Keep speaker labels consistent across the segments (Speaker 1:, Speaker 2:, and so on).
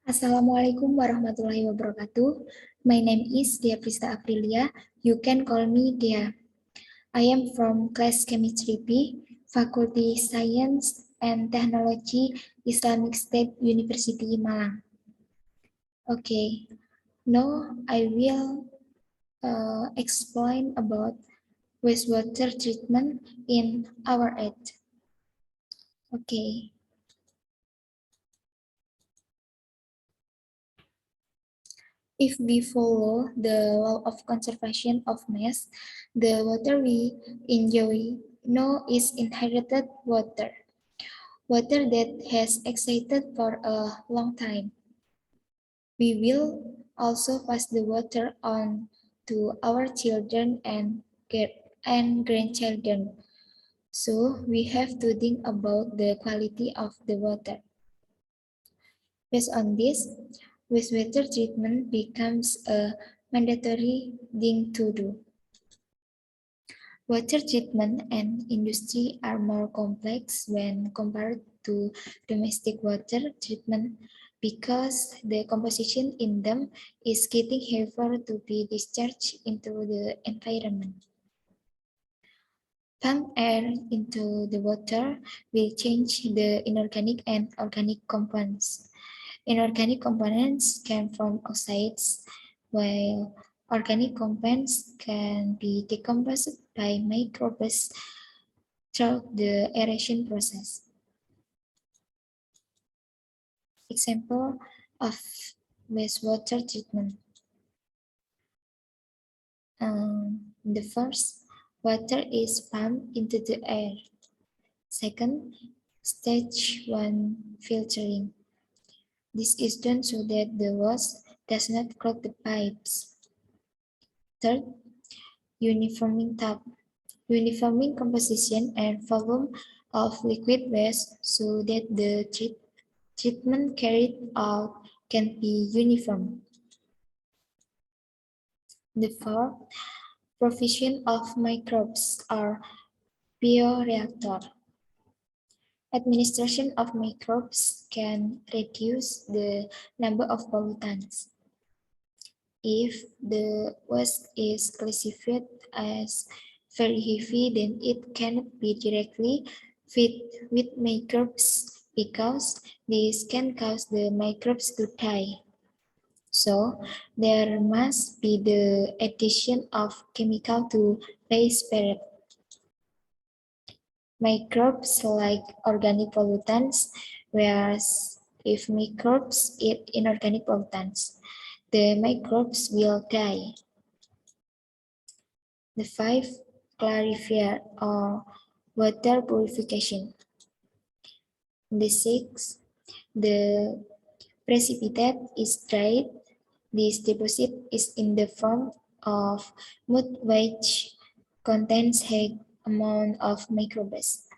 Speaker 1: Assalamualaikum warahmatullahi wabarakatuh. My name is Dia Prista Aprilia. You can call me Dia. I am from class Chemistry B, Faculty Science and Technology, Islamic State University, Malang. Okay, now I will explain about wastewater treatment in our age. Okay. If we follow the law of conservation of mass, the water we enjoy now is inherited water, water that has existed for a long time. We will also pass the water on to our children and grandchildren. So we have to think about the quality of the water. Based on this, wastewater treatment becomes a mandatory thing to do. Water treatment and industry are more complex when compared to domestic water treatment because the composition in them is getting heavier to be discharged into the environment. Pump air into the water will change the inorganic and organic components. Inorganic components can form oxides, while organic components can be decomposed by microbes through the aeration process. Example of wastewater treatment. The first, water is pumped into the air. Second, stage 1 filtering. This is done so that the waste does not clog the pipes. Third, uniforming type. Uniforming composition and volume of liquid waste so that the treatment carried out can be uniform. The fourth, provision of microbes or bioreactor. Administration of microbes can reduce the number of pollutants. If the waste is classified as very heavy, then it cannot be directly fed with microbes because this can cause the microbes to die. So there must be the addition of chemical to respirat. Microbes like organic pollutants, whereas if microbes eat inorganic pollutants, the microbes will die. The fifth, clarifier or water purification. The sixth, the precipitate is dried. This deposit is in the form of mud which contains high amount of microbes,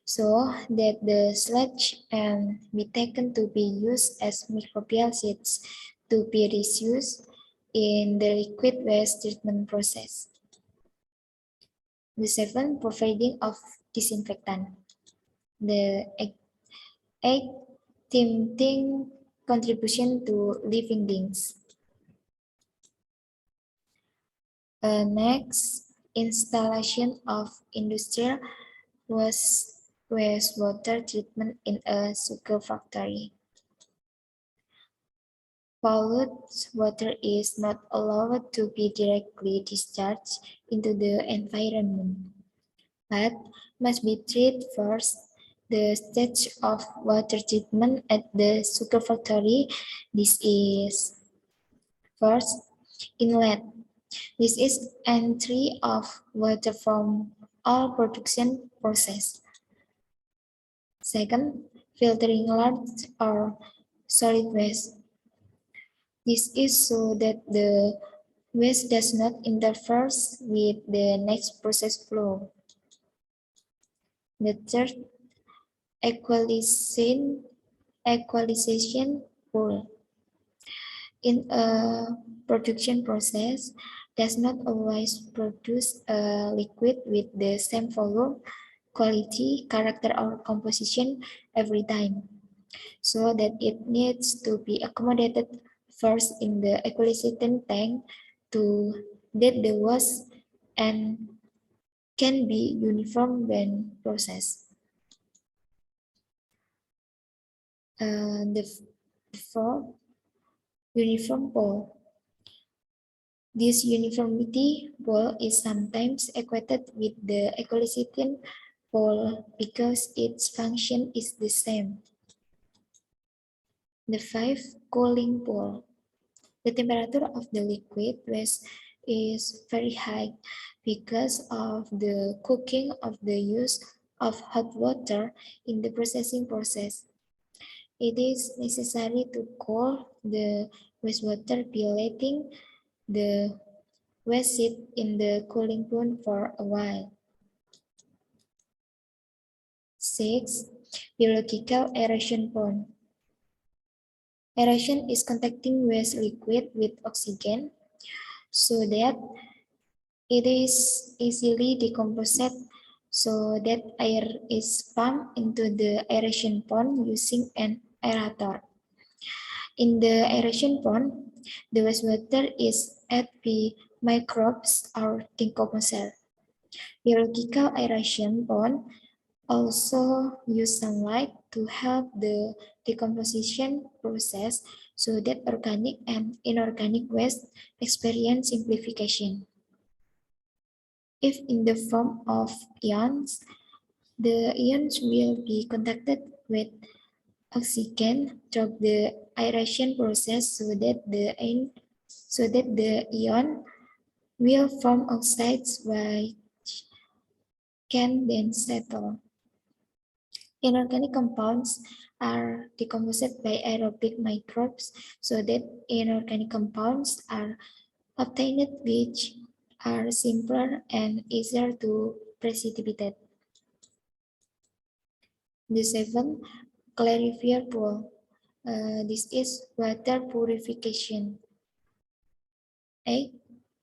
Speaker 1: so that the sludge can be taken to be used as microbial seeds to be reused in the liquid waste treatment process. The seventh, providing of disinfectant. The eighth, tempting contribution to living things. Next, installation of industrial wastewater treatment in a sugar factory. Polluted water is not allowed to be directly discharged into the environment, but must be treated first. The stage of water treatment at the sugar factory, this is first, inlet. This is entry of water from all production process. Second, filtering large or solid waste. This is so that the waste does not interfere with the next process flow. The third, equalization pool. In a production process, does not always produce a liquid with the same volume, quality, character, or composition every time. so that it needs to be accommodated first in the equilibrium tank to that the wash and can be uniform when processed. The fourth, uniform pole. This uniformity pole is sometimes equated with the equilibrium pole because its function is the same. The fifth, cooling pole. The temperature of the liquid waste is very high because of the cooking of the use of hot water in the processing process. It is necessary to cool the wastewater by letting the waste sit in the cooling pond for a while. 6. Biological aeration pond. Aeration is contacting waste liquid with oxygen so that it is easily decomposed so that air is pumped into the aeration pond using an aerator. In the aeration pond, the wastewater is added by microbes or decomposer. Biological aeration pond also use sunlight to help the decomposition process so that organic and inorganic waste experience simplification. If in the form of ions, the ions will be contacted with oxygen through the aeration process so that the ion will form oxides which can then settle. Inorganic compounds are decomposed by aerobic microbes so that inorganic compounds are obtained which are simpler and easier to precipitate. The seventh, clarifier pool. This is water purification. 8.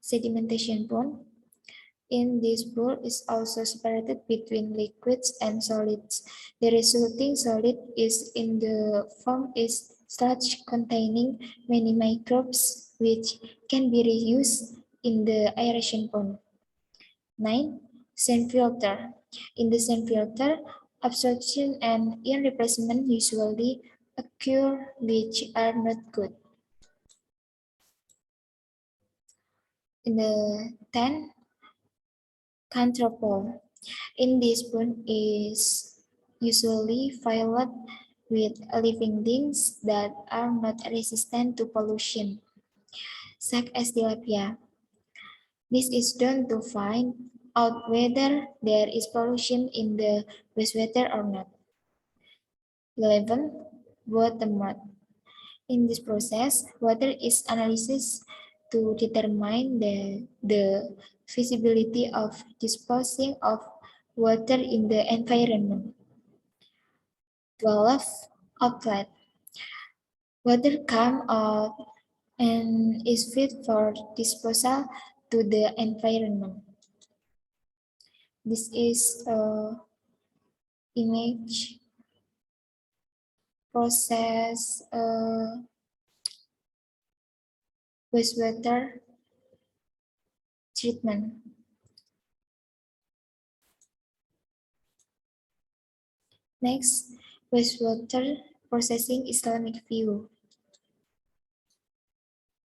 Speaker 1: Sedimentation pond. In this pool is also separated between liquids and solids. The resulting solid is in the form is sludge containing many microbes which can be reused in the aeration pond. 9. Sand filter. In the sand filter, absorption and ion replacement usually occur which are not good. In the 10, Control. In this pond is usually filled with living things that are not resistant to pollution, such as tilapia. This is done to find out whether there is pollution in the wastewater or not. 11. Watermark. In this process, water is analyzed to determine the feasibility of disposing of water in the environment. 12. Outlet. Water comes out and is fit for disposal to the environment. This is a image process wastewater treatment. Next, wastewater processing Islamic view.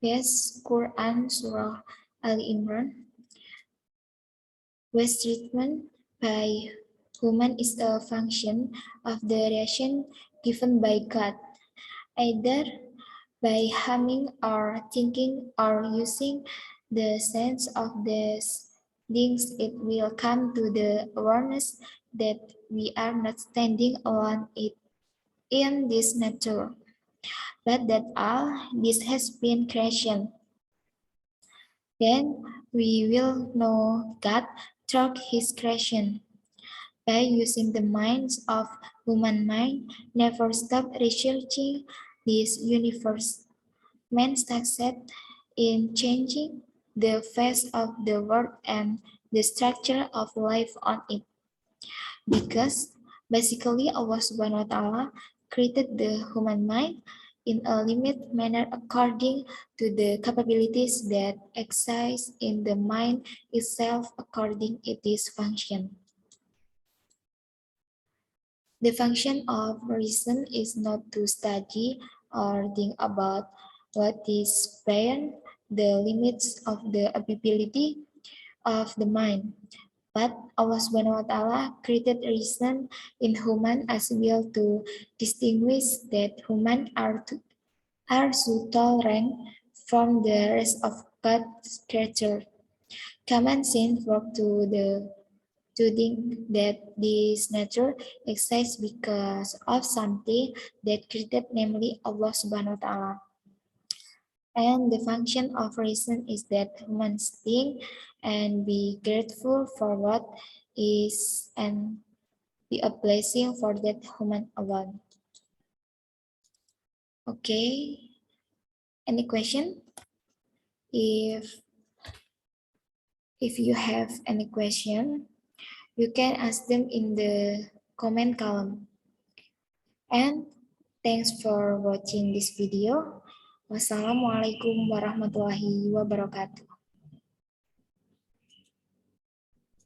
Speaker 1: Yes, Quran Surah Ali Imran. Waste treatment by human is a function of the reaction given by God, either by humming or thinking or using the sense of these things. It will come to the awareness that we are not standing alone in this nature, but that all this has been creation. Then we will know God through his creation. By using the minds of human mind, never stop researching this universe. Man's success in changing the face of the world and the structure of life on it. Because basically Allah Subhanahu wa Ta'ala created the human mind in a limited manner according to the capabilities that exist in the mind itself according to its function. The function of reason is not to study or think about what is beyond the limits of the ability of the mind, but Allah Subhanahu wa Ta'ala created reason in human as well to distinguish that human are so rank from the rest of God's creature. Common sense work to think that this nature exists because of something that created, namely Allah Subhanahu wa Ta'ala. And the function of reason is that humans think and be grateful for what is and be a blessing for that human alone. Okay, any question? If you have any question, you can ask them in the comment column. And thanks for watching this video. Wassalamualaikum warahmatullahi wabarakatuh.